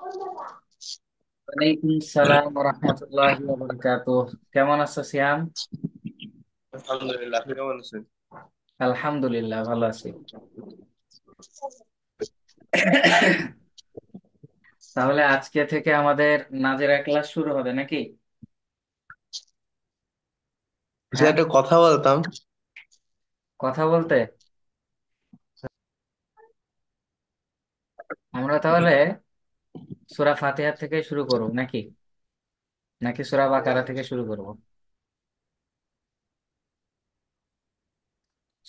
ওয়ালাইকুম সালাম রহমতুল্লাহি ওয়া বারাকাতুহ। কেমন আছো সিয়াম? আলহামদুলিল্লাহ, আপনি কেমন আছেন? আলহামদুলিল্লাহ, ভালো আছি। তাহলে আজকে থেকে আমাদের নাজেরা ক্লাস শুরু হবে নাকি? যে হ্যাঁ, একটা কথা বলতাম। কথা বলতে আমরা তাহলে সূরা ফাতিহা থেকে শুরু করব নাকি, নাকি সূরা বাকারা থেকে শুরু করব?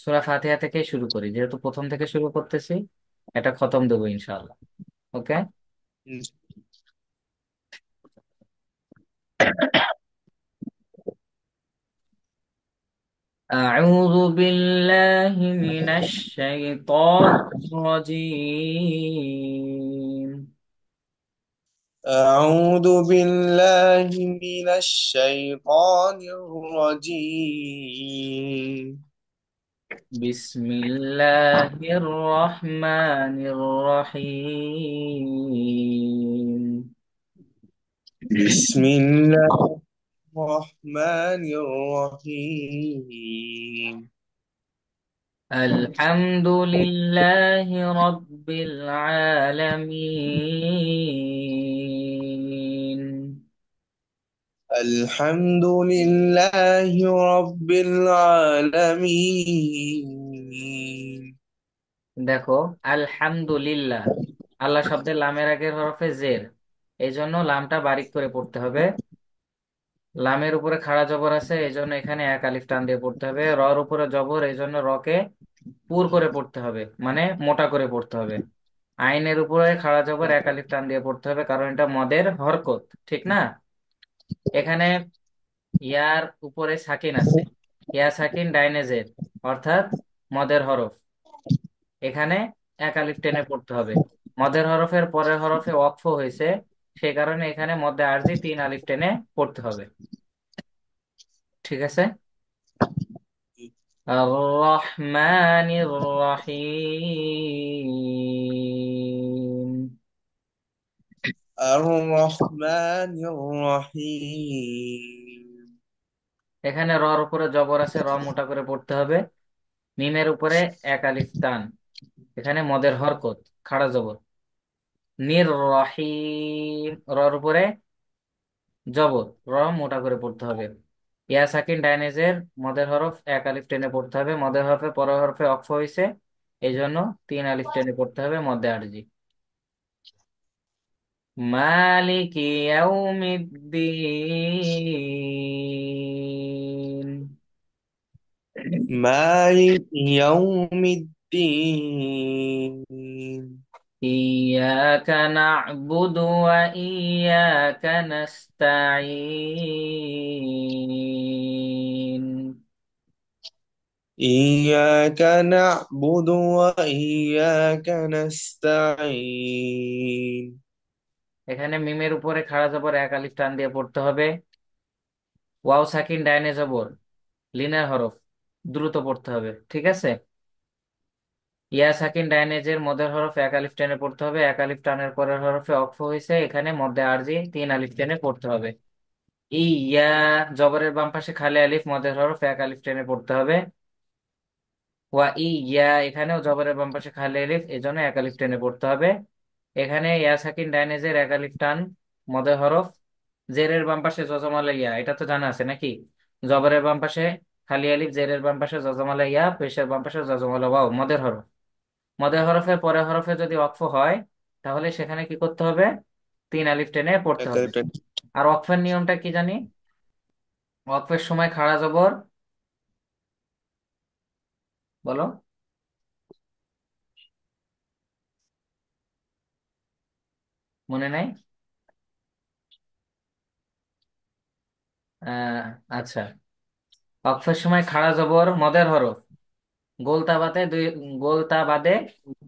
সূরা ফাতিহা থেকে শুরু করি, যেহেতু প্রথম থেকে শুরু করতেছি। এটা খতম দেবো ইনশাআল্লাহ। ওকে। উম, أعوذ بالله من الشيطان الرجيم. أعوذ بالله من الشيطان الرجيم. بسم الله الرحمن الرحيم. بسم الله الرحمن الرحيم. الحمد لله رب العالمين. الحمد لله رب العالمين. দেখো, আলহামদুলিল্লাহ, আল্লাহ শব্দের লামের আগের হরফে জের, এই জন্য লামটা বারিক করে পড়তে হবে। লামের উপরে খাড়া জবর আছে, এই জন্য এখানে এক আলিফ টান দিয়ে পড়তে হবে। রর উপরে জবর, এই জন্য রকে পুর করে পড়তে হবে, মানে মোটা করে পড়তে হবে। আইনের উপরে খাড়া জবর, এক আলিফ টান দিয়ে পড়তে হবে, কারণ এটা মদের হরকত, ঠিক না? এখানে ইয়ার উপরে সাকিন আছে, ইয়া সাকিন ডাইনে জের, অর্থাৎ মদের হরফ। এখানে এক আলিফ টেনে পড়তে হবে। মদের হরফের পরের হরফে ওয়াকফ হয়েছে, সেই কারণে এখানে মধ্যে আরজি তিন আলিফ টেনে পড়তে হবে। ঠিক আছে। الرحمن الرحيم. الرحمن الرحيم. এখানে রর উপরে জবর আছে, র মোটা করে পড়তে হবে। মিমের উপরে এক আলিফ টান, এখানে মদের হরকত, খাড়া জবর। নির রহিম, রর উপরে জবর, র মোটা করে পড়তে হবে। ইয়া সাকিন ডাইনেজের মদের হরফ, এক আলিফ টেনে পড়তে হবে। মদের হরফে পরের হরফে অক্ফ হয়েছে, এই জন্য তিন আলিফ টেনে পড়তে হবে মধ্যে আরজি। মালিক ইয়াউমিদ্দিন। مالك يوم الدين. إياك نعبد وإياك نستعين. إياك نعبد وإياك نستعين. এখানে মিমের উপরে খাড়া জবর, এক আলিফ টান দিয়ে পড়তে হবে। ওয়াও সাকিন ডাইনে জবর, লিনের হরফ, দ্রুত পড়তে হবে, ঠিক আছে। ইয়া সাকিন ডাইনেজের মধ্যের হরফ, এক আলিফ টেনে পড়তে হবে। এক আলিফ টানের পরের হরফে অক্ফ হয়েছে, এখানে মধ্যে আরজি তিন আলিফ টেনে পড়তে হবে। ইয়া, জবরের বাম পাশে খালি আলিফ, মধ্যের হরফ, এক আলিফ টেনে পড়তে হবে। ওয়া ইয়া, এখানেও জবরের বাম পাশে খালি আলিফ, এজন্য এক আলিফ টেনে পড়তে হবে। এখানে ইয়া সাকিন ডাইনেজের এক আলিফ টান, মদের হরফ, জেরের বাম পাশে জজমালা ইয়া, এটা তো জানা আছে নাকি? জবরের বাম পাশে খালি আলিফ, জেরের বাম পাশে জজমালা ইয়া, পেশের বাম পাশে জজমালা ওয়াও, মদের হরফ। মদের হরফের পরের হরফে যদি ওয়াকফ হয়, তাহলে সেখানে কি করতে হবে? তিন আলিফ টেনে পড়তে হবে। একালিপটা আর ওয়াকফের নিয়মটা কি জানি? ওয়াকফের সময় খাড়া জবর, বলো, মনে নাই? আচ্ছা, ওয়াকফের সময় খাড়া জবর মদের হরফ, গোলতা বাদে দুই, গোলতা বাদে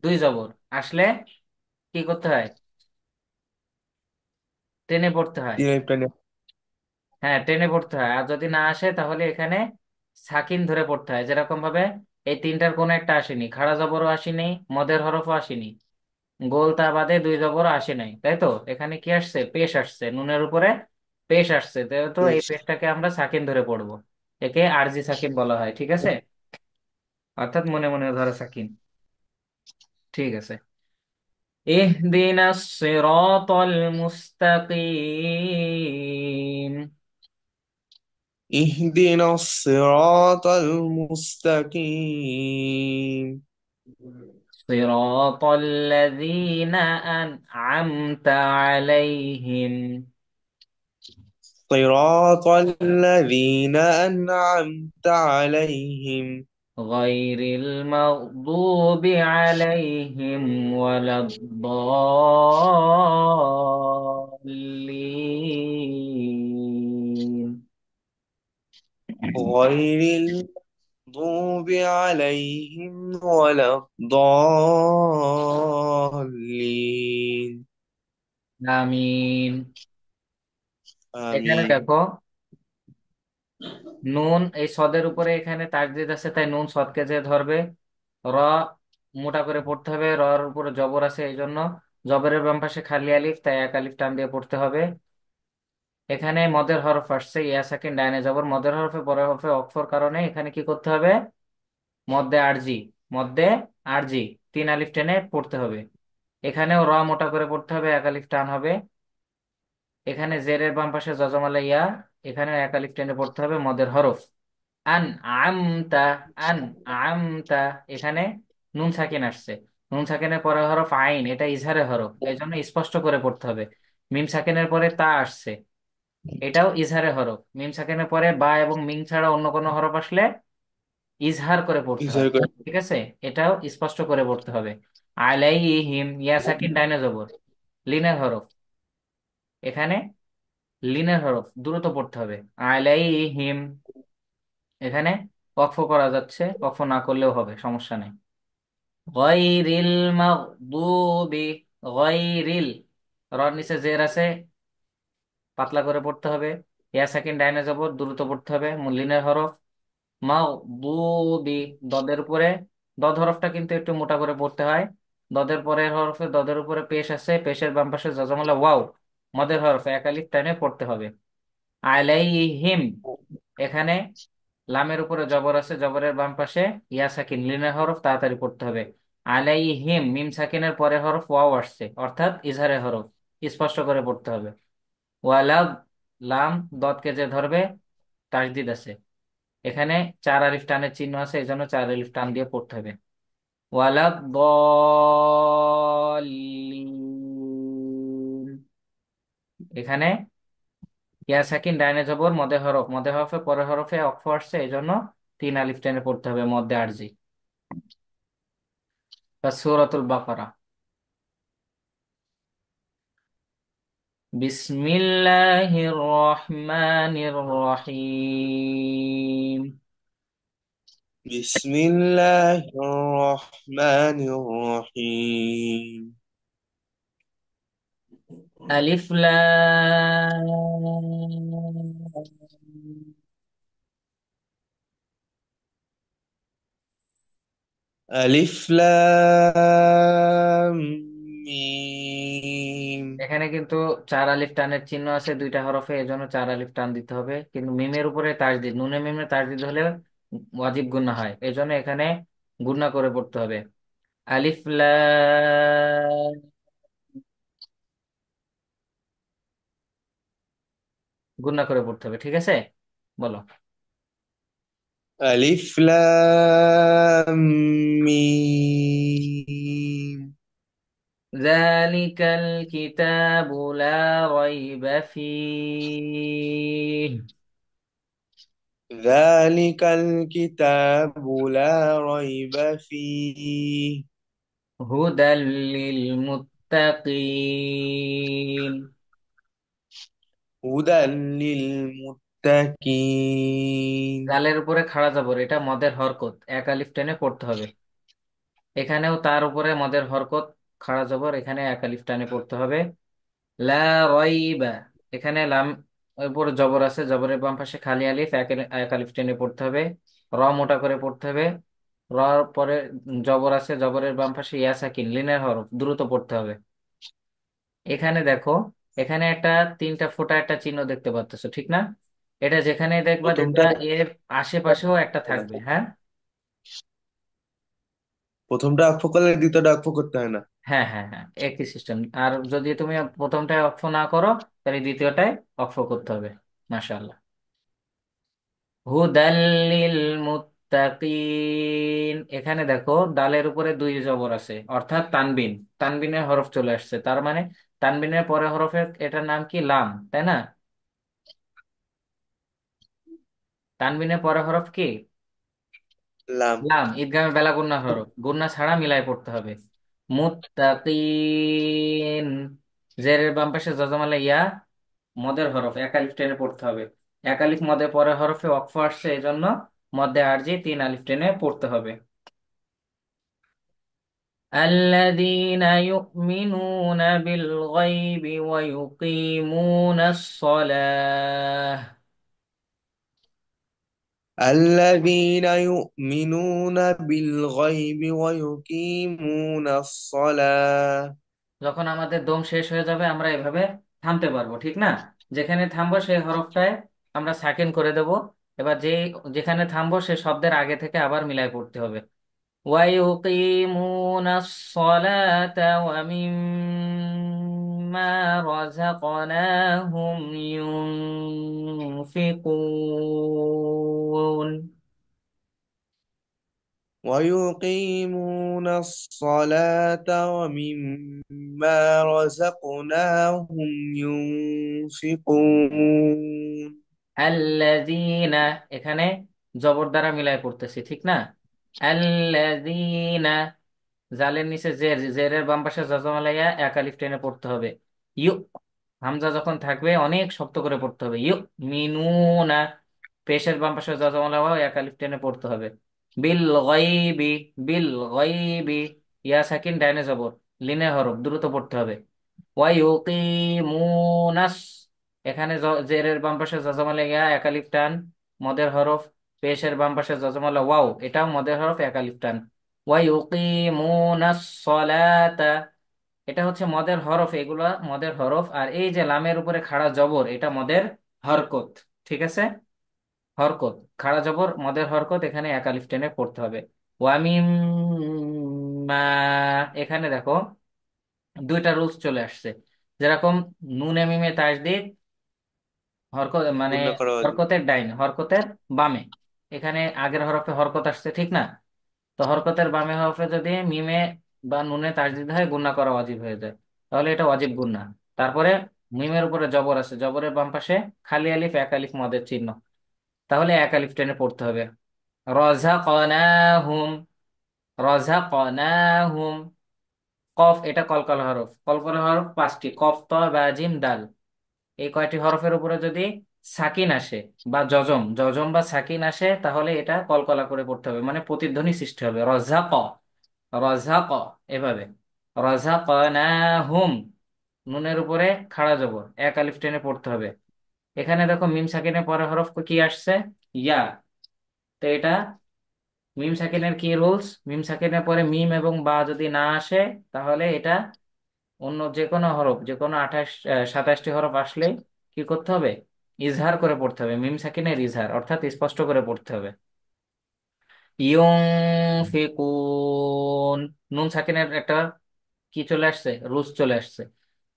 দুই জবর আসলে কি করতে হয়? টেনে পড়তে হয়। তিনটা হ্যাঁ, টেনে পড়তে হয়। আর যদি না আসে, তাহলে এখানে সাকিন ধরে পড়তে হয়, যেরকম ভাবে এই তিনটার কোনো একটা আসেনি, খাড়া জবরও আসেনি, মদের হরফও আসেনি, গোলতা বাদে দুই জবর আসে নাই, তাই তো? এখানে কি আসছে? পেশ আসছে, নুনের উপরে পেশ আসছে, তাই তো এই বেশ। পেশটাকে আমরা সাকিন ধরে পড়বো। একে আরজি সাকিন বলা হয়, ঠিক আছে? অর্থাৎ মনে মনে ধরা সাকিন। ঠিক আছে। ইহদিনাস সিরাতাল মুস্তাকিম। اهدنا الصراط المستقيم صراط الذين أنعمت عليهم صراط الذين أنعمت عليهم غير المغضوب عليهم ولا الضالين. غير المغضوب عليهم ولا الضالين আমিন। এখানে آمين দেখো, নুন এই সদের উপরে এখানে তাসদিদ আছে, তাই নুন সদকে যে ধরবে। র মোটা করে পড়তে হবে, রর উপরে জবর আছে এই জন্য। জবরের বাম পাশে খালি আলিফ, তাই এক আলিফ টান দিয়ে পড়তে হবে। এখানে মদের হরফ আসছে, ইয়া সাকিন ডাইনে জবর, মদের হরফে পরের হরফে অক্ষর কারণে এখানে কি করতে হবে? মদ্দে আরজি, মদ্দে আরজি, তিন আলিফ টেনে পড়তে হবে। এখানেও র মোটা করে পড়তে হবে, এক আলিফ টান হবে। এখানে জেরের বাম পাশে জজমালা ইয়া, এখানে এক আলিফ টেনে পড়তে হবে মদের হরফ। আন আমতা, আন আমতা, এখানে নুন সাকিন আসছে। নুন সাকিনের পরে হরফ আইন, এটা ইজহারের হরফ, এই জন্য স্পষ্ট করে পড়তে হবে। মিম সাকিনের পরে তা আসছে, এটাও ইজহারের হরফ। মিম সাকিনের পরে বা এবং মিম ছাড়া অন্য কোনো হরফ আসলে ইজহার করে পড়তে হয়, إزاي كده؟ ঠিক আছে? এটাও স্পষ্ট করে পড়তে হবে। আলাইহিম, ইয়া সাকিন ডাইনে জবর, লিনের হরফ। এখানে লিনের হরফ দ্রুত পড়তে হবে। আলাইহিম, এখানে ওয়াকফ করা যাচ্ছে, ওয়াকফ না করলেও হবে, সমস্যা নেই। গায়রিল মাগদুবি, গায়রিল, রর নিচে জের আছে, পাতলা করে পড়তে হবে। ইয়া সাকিন ডাইনে জবর, দ্রুত পড়তে হবে, লিনের হরফ। মাগদুবি, দদের উপরে, দদ হরফটা কিন্তু একটু মোটা করে পড়তে হয়। দদের পরের হরফে, দদের উপরে পেশ আছে, পেশের বাম পাশে জজমলা ওয়াও, মদের হরফে এক আলিফ টানে পড়তে হবে। আলাইহিম, এখানে লামের উপরে জবর আছে, জবরের বাম পাশে ইয়া সাকিন, লিনের হরফ, তাড়াতাড়ি পড়তে হবে। আলাইহিম, মিম সাকিনের পরে হরফ ওয়াও আসছে, অর্থাৎ ইজহারের হরফ, স্পষ্ট করে পড়তে হবে। ওয়ালাদ, লাম দদকে যে ধরবে, তাসদিদ আছে। এখানে চার আলিফ টানের চিহ্ন আছে, এই জন্য চার আলিফ টান দিয়ে পড়তে হবে। ওয়ালাদ দলিন, এখানে ইয়া সাকিন ডাইনে জবর, মদে হরফ, মদে হরফে পরের হরফে অক্ফ আসছে, এই জন্য তিন আলিফ টেনে পড়তে হবে মধ্যে আরজি। বা সূরাতুল বাকারা। বিসমিল্লাহির রহমানির রহিম। بسم الله الرحمن الرحيم আলিফ লাম। ألف لام ميم এখানে কিন্তু চার আলিফ টানের চিহ্ন আছে দুইটা হরফে, এজন্য চার আলিফ টান দিতে হবে, কিন্তু মিমের উপরে তাসদিদ, নুনে মিমে তাসদিদ হলে ওয়াজিব গুন্না হয়, এজন্য এখানে গুন্না করে পড়তে হবে। আলিফ লাম, গুন্না করে পড়তে হবে, ঠিক আছে? বলো। ألف لام ميم ذلك الكتاب لا ريب فيه ذلك الكتاب لا ريب فيه هدى للمتقين. هدى للمتقين জালের উপরে খাড়া জবর, এটা মদের হরকত, এক আলিফ টেনে পড়তে হবে। এখানেও তার উপরে মদের হরকত, খাড়া জবর, এখানে এক আলিফ টানে পড়তে হবে। লা রাইবা, এখানে লাম এর উপরে জবর আছে, জবরের বাম পাশে খালি আলিফ, এক এক আলিফ টেনে পড়তে হবে। র মোটা করে পড়তে হবে। র পরে জবর আছে, জবরের বাম পাশে ইয়া সাকিন, লিনের হরফ, দ্রুত পড়তে হবে। এখানে দেখো, এখানে একটা তিনটা ফোঁটা একটা চিহ্ন দেখতে পাচ্ছ, ঠিক না? এটা যেখানে দেখবা প্রথমটা দেখবা এর আশেপাশেও একটা থাকবে, হ্যাঁ। প্রথমটা অক্ষ করলে দ্বিতীয়টা অক্ষ করতে হয় না? হ্যাঁ হ্যাঁ হ্যাঁ, একই সিস্টেম। আর যদি তুমি প্রথমটায় অক্ষ না করো, তাহলে দ্বিতীয়টায় অক্ষ করতে হবে। মাশাআল্লাহ। হুদাল্লিল মুত্তাকিন, এখানে দেখো দালের উপরে দুই জবর আছে, অর্থাৎ তানবিন। তানবিনের হরফ চলে আসছে, তার মানে তানবিনের পরে হরফের এটার নাম কি? লাম, তাই না? তানবিনের পরে হরফ কি? লাম। লাম। ঈদগামে বেলা গুন্নার হরফ, গুন্না ছাড়া মিলাই পড়তে হবে। মুত্তাকিন, জেরের বাম পাশে জজমালা ইয়া, মদের হরফ, এক আলিফ টেনে পড়তে হবে। এক আলিফ মদের পরে হরফে ওয়াকফ আসছে, এই জন্য মধ্যে আরজি তিন আলিফ টেনে পড়তে হবে। الذين يؤمنون بالغيب ويقيمون الصلاة. الذين يؤمنون بالغيب ويقيمون الصلاة. যখন আমাদের দম শেষ হয়ে যাবে আমরা এভাবে থামতে পারবো, ঠিক না? যেখানে থামবো সেই হরফটায় আমরা সাকিন করে দেব। এবার যেখানে থামবো সে শব্দের আগে থেকে আবার মিলাই পড়তে হবে। ويقيمون الصلاة ومما رزقناهم ينفقون. ويقيمون الصلاة ومما رزقناهم ينفقون. আল্লাযীনা, এখানে জবর দ্বারা মিলাই পড়তেছি, ঠিক না? আল্লাযীনা, জালের নিচে জের, জেরের বাম পাশে জজমালাইয়া এক আলিফ টেনে পড়তে হবে। ইউ, হামজা যখন থাকবে অনেক শক্ত করে পড়তে হবে। ইউ মিনুনা, পেশের বাম পাশে জজমালাওয়া এক আলিফ টেনে পড়তে হবে। বিল গায়বি, বিল গায়বি, ইয়া সাকিন ডাইনে জবর, লিনে হরফ, দ্রুত পড়তে হবে। ওয়ায়ুকিমুনাস, এখানে জেরের বাম পাশে জজমালা ইয়া এক আলিফ টান, মদের হরফ। পেশের বাম পাশে জজমালা ওয়াও, এটাও মদের হরফ, এক আলিফ টান। ওয়ায়ুকিমুনাস সলাতা, এটা হচ্ছে মদের হরফ, এগুলা মদের হরফ। আর এই যে লামের উপরে খাড়া জবর, এটা মদের হরকত, ঠিক আছে? হরকত, খাড়া জবর, মদের হরকত, এখানে এক আলিফ টেনে পড়তে হবে। ওয়ামিম মা, এখানে দেখো দুইটা রুলস চলে আসছে। যেরকম নুনে মিমে তাসদিদ, হরকত মানে পূর্ণ করা উচিত। হরকতের ডাইনে, হরকতের বামে, এখানে আগের হরফে হরকত আসছে, ঠিক না? তো হরকতের বামে হরফে যদি মিমে বা নুনে তাসদিদ হয়, গুণা করা ওয়াজিব হয়ে যায়, তাহলে এটা ওয়াজিব গুণা। তারপরে মিমের উপরে জবর আছে, জবরের বাম পাশে খালি আলিফ, এক আলিফ মদের চিহ্ন, তাহলে এক আলিফ টেনে পড়তে হবে। রাযাকনাহুম, রাযাকনাহুম। কফ, এটা কলকলা হরফ, কলকলা হরফ পাঁচটি, কফ ত বা জিম দাল। এই কয়টি হরফের উপরে যদি সাকিন আসে বা জজম, জজম বা সাকিন আসে, তাহলে এটা কলকলা করে পড়তে হবে, মানে প্রতিধ্বনি সৃষ্টি হবে। রযাক, রযাক, এভাবে। রাযাকনাহুম, নুনের উপরে খাড়া জবর, এক আলিফ টেনে পড়তে হবে। এখানে দেখো মিম সাকিনের পরে হরফ কি আসছে? ইয়া। তো এটা মিম সাকিনের কি রুলস? মিম সাকিনের পরে মিম এবং বা যদি না আসে, তাহলে এটা অন্য যে কোনো হরফ, যে কোনো 27টি হরফ আসলে কি করতে হবে? ইজহার করে পড়তে হবে, মিম সাকিনের ইজহার, অর্থাৎ স্পষ্ট করে পড়তে হবে। ইউনফিকুন, নুন সাকিনের একটা কি চলে আসছে? রুলস চলে আসছে।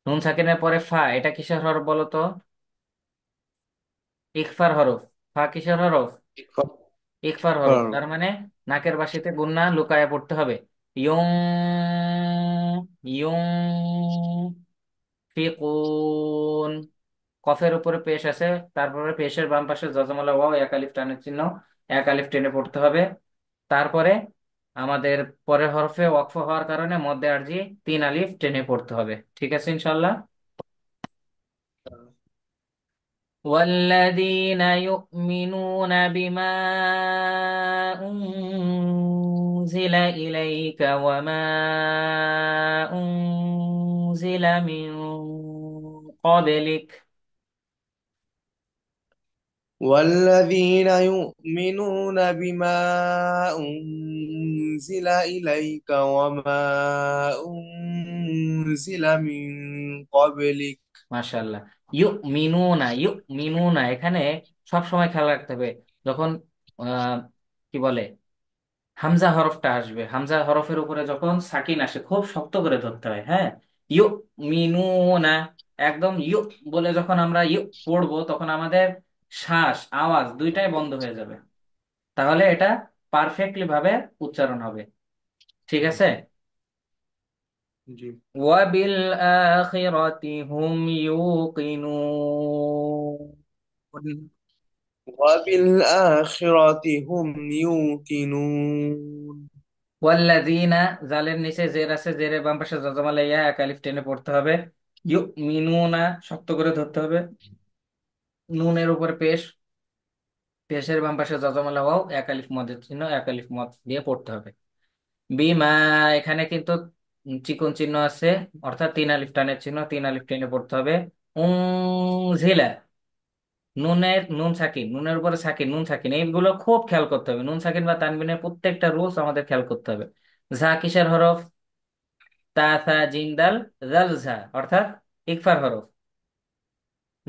নুন সাকিনের পরে ফা, এটা কিসের হরফ বলো তো? ইকফার হরফ। ফা কিসের হরফ? ইকফার হরফ, তার মানে নাকের বাসিতে গুন্না লুকায়া পড়তে হবে। ইয়ং, ইয়ং ফিকুন, কফের উপরে পেশ আছে, তারপরে পেশের বাম পাশে জজমালা ওয়াও, এক আলিফ টানের চিহ্ন, এক আলিফ টেনে পড়তে হবে। তারপরে আমাদের পরের হরফে ওয়াকফ হওয়ার কারণে মধ্যে আরজি তিন আলিফ টেনে পড়তে হবে, ঠিক আছে ইনশাল্লাহ। والذين يؤمنون بما أنزل إليك وما أنزل من قبلك. والذين يؤمنون بما أنزل إليك وما أنزل من قبلك মাশাআল্লাহ। ইউ মিনুনা, ইউ মিনুনা এখানে সব সময় খেয়াল রাখতে হবে যখন আহ, কি বলে হামজা হরফটা আসবে, হামজা হরফের উপরে যখন সাকিন আসে খুব শক্ত করে ধরতে হয়। হ্যাঁ, ইউ মিনুনা, একদম ইউ বলে যখন আমরা ইউ পড়বো তখন আমাদের শ্বাস আওয়াজ দুইটাই বন্ধ হয়ে যাবে, তাহলে এটা পারফেক্টলি ভাবে উচ্চারণ হবে। ঠিক আছে। জি। ওয়াবিল আখিরাতি হুম ইউকিনুন। وبالآخرة هم يوقنون ওয়াল্লাযীনা, জালের নিচে জের আছে, জেরের বাম পাশে যজমালা ইয়া এক আলিফ টেনে পড়তে হবে। ইউমিনুনা শক্ত করে ধরতে হবে। নুনের উপরে পেশ, পেশের বাম পাশে যজমালা ওয়াও এক আলিফ মদের চিহ্ন, এক আলিফ মদ দিয়ে পড়তে হবে। বিমা, এখানে কিন্তু চিকন চিহ্ন আছে, অর্থাৎ তিন আলিফ টানের চিহ্ন, তিন আলিফ টেনে পড়তে হবে। উনজিলা, নুনের নুন সাকিন, নুনের উপরে সাকিন, নুন সাকিন, এইগুলো খুব খেয়াল করতে হবে। নুন সাকিন বা তানবিনের প্রত্যেকটা রুলস আমাদের খেয়াল করতে হবে। ঝা কিসের হরফ? তা থা জিম দাল জাল ঝা, অর্থাৎ ইকফার হরফ,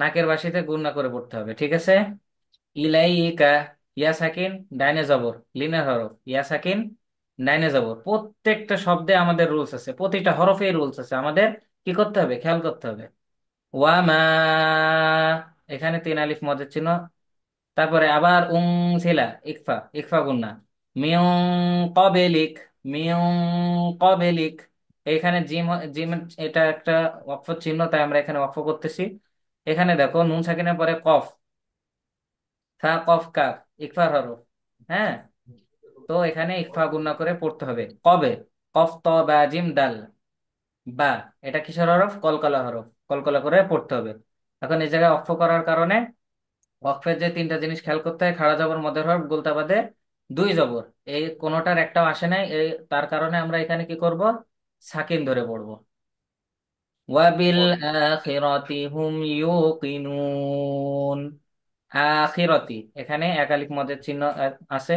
নাকের বাসিতে গুণনা করে পড়তে হবে। ঠিক আছে। ইলাইকা, ইয়া সাকিন ডাইনে জবর, লিনের হরফ, ইয়া সাকিন ডাইনে জবর, প্রত্যেকটা শব্দে আমাদের রুলস আছে, প্রতিটা হরফে রুলস আছে, আমাদের কি করতে হবে, খেয়াল করতে হবে। ওয়ামা, এখানে তিন আলিফ মদের চিহ্ন, তারপরে আবার ছিলা, ইকফা, ইকফা গুন্না। মিউং কবেলিক, মিউং কবেলিক, এখানে জিম, জিম এটা একটা ওয়াকফ চিহ্ন, তাই আমরা এখানে ওয়াকফ করতেছি। এখানে দেখো নুন সাকিনের পরে কফ, থা কফ কাফ, ইকফার হরফ। হ্যাঁ, তো এখানে ইকফা গুন্না করে পড়তে হবে। কবে, কফ ত বা জিম দাল বা, এটা কিসের হরফ? কলকলা হরফ, কলকলা করে পড়তে হবে। এখন এই জায়গায় অক্ষ করার কারণে ওয়াকফের যে তিনটা জিনিস খেয়াল করতে হয়, খাড়া জবর, মধ্যের হরফ, গোলতা বাদে দুই জবর, এই কোনোটার একটাও আসে নাই, এই তার কারণে আমরা এখানে কি করব, সাকিন ধরে পড়বো। ওয়াবিল আখিরাতি হুম ইউকিনুন। আখিরাতি, এখানে এক আলিফ মদের চিহ্ন আছে,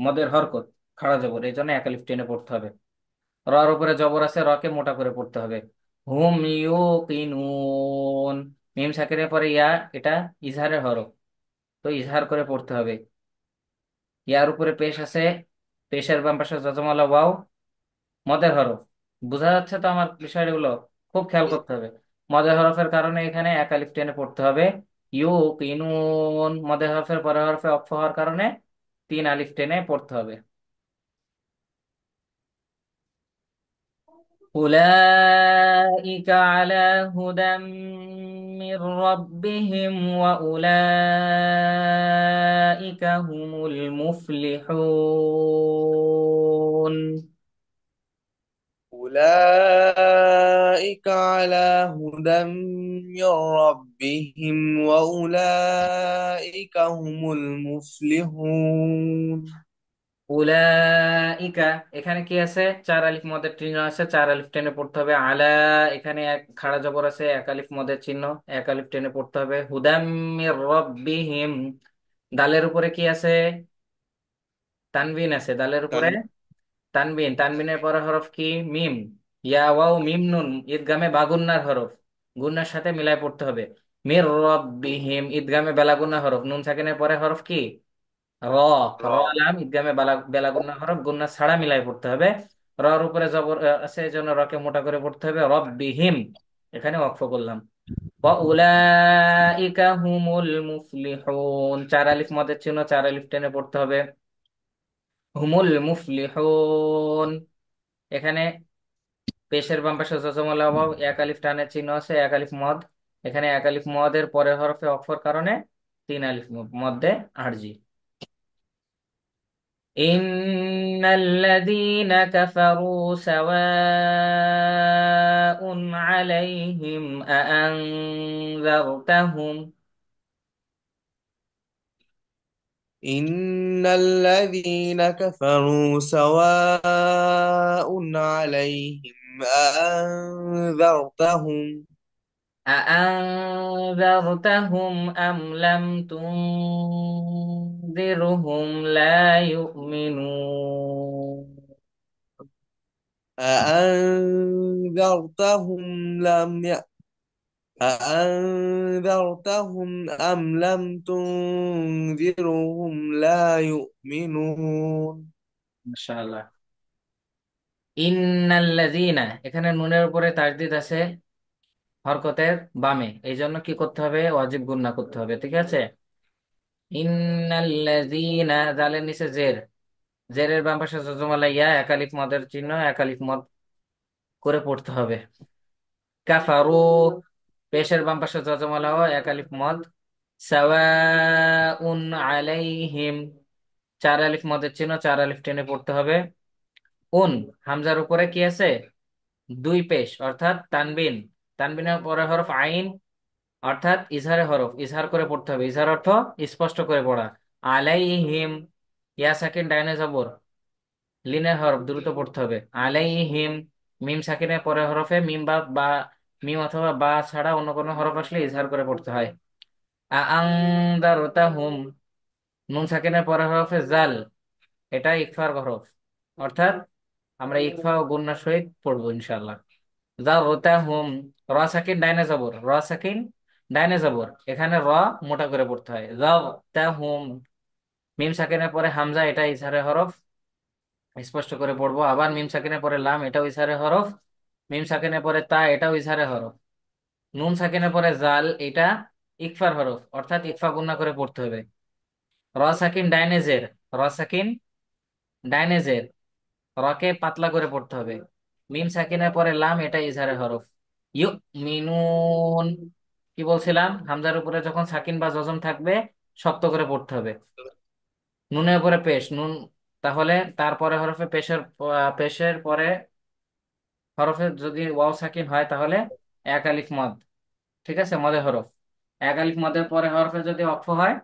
মদের হরকত, খাড়া জবর, এই জন্য এক আলিফ টেনে পড়তে হবে। রর উপরে জবর আছে, রকে মোটা করে পড়তে হবে। হুম ইউকিনুন, মিম সাকিনের পরে ইয়া, এটা ইজহারের হরফ, তো ইজহার করে পড়তে হবে। ইয়ার উপরে পেশ আছে, পেশের বাম পাশে যজমালা ওয়াও, মদের হরফ। বোঝা যাচ্ছে তো আমার বিষয়গুলো? খুব খেয়াল করতে হবে। মদের হরফের কারণে এখানে এক আলিফ টেনে পড়তে হবে। ইউ কিনুন, মদের হরফের পরের হরফে অক্ষ হওয়ার কারণে তিন আলিফ টেনে পড়তে হবে। أولئك على هدى من ربهم وأولئك هم المفلحون. أولئك على هدى من ربهم وأولئك هم المفلحون উলাইকা, এখানে কি আছে, চার আলিফ মদের চিহ্ন আছে, চার আলিফ টেনে পড়তে হবে। আলা, এখানে এক খাড়া জবর আছে, এক আলিফ মদের চিহ্ন, এক আলিফ টেনে পড়তে হবে। হুদাম মির রব্বিহিম, দালের উপরে কি আছে, তানবিন আছে, দালের উপরে তানবিন, তানবিনের পরে হরফ কি, মিম। ইয়া ওয়াও মিম নুন, ঈদগামে বাগুন্নার হরফ, গুন্নার সাথে মিলায় পড়তে হবে। মির রব্বিহিম, ঈদগামে বেলাগুন্না হরফ, নুন সাকিনের পরে হরফ কি, র, র লাম, ঈদগামে বেলাগুন্না হরফ, গুন্না ছাড়া মিলাই পড়তে হবে। রর উপরে জবর আছে, এই জন্য রকে মোটা করে পড়তে হবে। রব্বিহিম, এখানে ওয়াকফ করলাম। ওয়া উলাইকা হুমুল মুফলিহুন, চার আলিফ মদের চিহ্ন, চার আলিফ টেনে পড়তে হবে। হুমুল মুফলিহুন, এখানে পেশের বাম পাশে জজমুল ওয়াও, এক আলিফ টানের চিহ্ন আছে, এক আলিফ মদ, এখানে এক আলিফ মদের পরের হরফে অক্ষর কারণে তিন আলিফ মধ্যে আরজি। إن الذين كفروا سواء عليهم أأنذرتهم. إن الذين كفروا سواء عليهم أأنذرتهم أأنذرتهم أم لم تنذرهم لا يؤمنون. أأنذرتهم لم ي... أأنذرتهم أم لم تنذرهم لا يؤمنون মাশাআল্লাহ। ইন্নাল্লাযীনা, এখানে নুনের উপরে তাসদিদ আছে হরকতের বামে, এই জন্য কি করতে হবে? ওয়াজিব গুন্না করতে হবে, ঠিক আছে। ইন্নাল্লাযীনা, জালের নিচে জের, জেরের বাম পাশে যজমালা ইয়া, এক আলিফ মদের চিহ্ন, এক আলিফ মদ করে পড়তে হবে। কাফারু, পেশের বাম পাশে যজমালা ও, এক আলিফ মদ। সাওয়াউন আলাইহিম, চার আলিফ মদের চিহ্ন, চার আলিফ টেনে পড়তে হবে। উন, হামজার উপরে কি আছে? দুই পেশ অর্থাৎ তানবিন, তানবিনের পরে হরফ আইন অর্থাৎ ইজহারে হরফ, ইজহার করে পড়তে হবে, ইজহার অর্থ স্পষ্ট করে পড়া। আলাইহিম, ইয়া সাকিন ডাইনে জবর, লিনের হরফ দ্রুত পড়তে হবে। আলাইহিম, মিম সাকিনের পরে হরফে মিম বা মিম অথবা বা ছাড়া অন্য কোনো হরফ আসলে ইজহার করে পড়তে হয়। আনদারতাহুম, নুন সাকিনের পরে হরফে জাল, এটা ইকফার হরফ, অর্থাৎ আমরা ইকফা ও গুন্নার সহিত পড়বো ইনশাআল্লাহ। যারতাহুম, র সাকিন ডাইনে জবর, র সাকিন ডাইনে জবর, এখানে র মোটা করে পড়তে হয়। যারতাহুম, মিম সাকিনের পরে হামজা, এটা ইজহারে হরফ, স্পষ্ট করে পড়বো। আবার মিম সাকিনের পরে লাম, এটাও ইজহারে হরফ। মিম সাকিনের পরে তা, এটাও ইজহারে হরফ। নুন সাকিনের পরে জাল, এটা ইকফার হরফ, অর্থাৎ ইকফা গুন্না করে পড়তে হবে। র সাকিন ডাইনে জের, র সাকিন ডাইনে জের, রকে পাতলা করে পড়তে হবে। মিম সাকিনের পরে লাম, এটা ইজহারে হরফ। ইউ মিনুন, কি বলছিলাম? হামজার উপরে যখন সাকিন বা জজম থাকবে শক্ত করে পড়তে হবে। নুনের উপরে পেশ, নুন, তাহলে তারপরে হরফে পেশের পেশের পরে হরফে যদি ওয়াও সাকিন হয় তাহলে এক আলিফ মদ, ঠিক আছে, মদে হরফ। এক আলিফ মদের পরে হরফে যদি অক্ফ হয়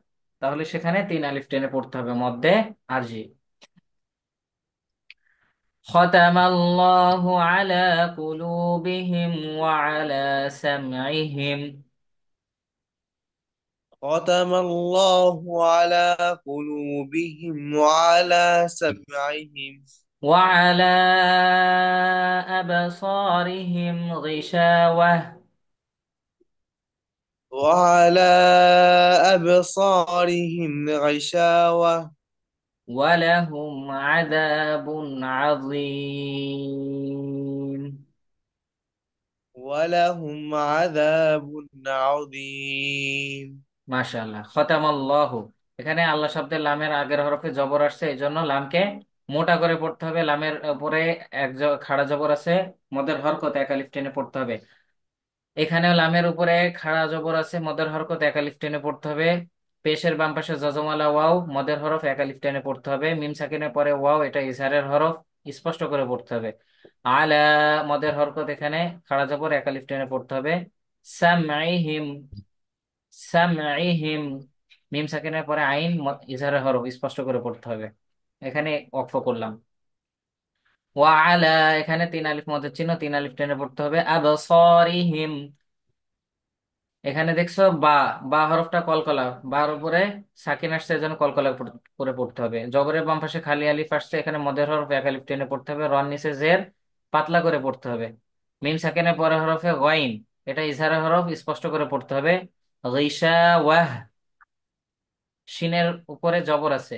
তাহলে সেখানে তিন আলিফ টেনে পড়তে হবে, মদ্দে আরজি। ختم الله على قلوبهم وعلى سمعهم ختم الله على قلوبهم وعلى سمعهم وعلى أبصارهم غشاوة وعلى أبصارهم غشاوة ولهم عذاب عظيم. ولهم عذاب عظيم মাশাআল্লাহ। খতামাল্লাহু, এখানে আল্লাহ শব্দের লামের আগের হরফে জবর আসছে, এই জন্য লামকে মোটা করে পড়তে হবে। লামের উপরে খাড়া জবর আছে, মদের হরকত এক আলিফ টেনে পড়তে হবে। এখানেও লামের উপরে খাড়া জবর আছে, মদের হরকত এক আলিফ টেনে পড়তে হবে। পেশের বাম পাশে যজমালা ওয়াও, মদের হরফ, এক আলিফ টেনে পড়তে হবে। মিম সাকিনের পরে ওয়াও, এটা ইজহারের হরফ, স্পষ্ট করে পড়তে হবে। আলা, মদের হরকত এখানে খাড়া জবর, এক আলিফ টেনে পড়তে হবে। সামঈহিম, সামঈহিম, মিম সাকিনের পরে আইন, ইজহারের হরফ, স্পষ্ট করে পড়তে হবে। এখানে ওয়াকফ করলাম। ওয়া আলা, এখানে তিন আলিফ মদের চিহ্ন, তিন আলিফ টেনে পড়তে হবে। আবসারিহিম, এখানে দেখছো বা, বা হরফটা কলকলা, বার উপরে সাকিন আসছে, এজন্য কলকলা করে পড়তে হবে। জবরের বাম পাশে খালি আলিফ আসছে, এখানে মদের হরফ, এক আলিফ টেনে পড়তে হবে। রন নিচে জের, পাতলা করে পড়তে হবে। মিম সাকিনের পরে হরফে গইন, এটা ইজহারের হরফ, স্পষ্ট করে পড়তে হবে। গিশা ওয়াহ, শিনের উপরে জবর আছে,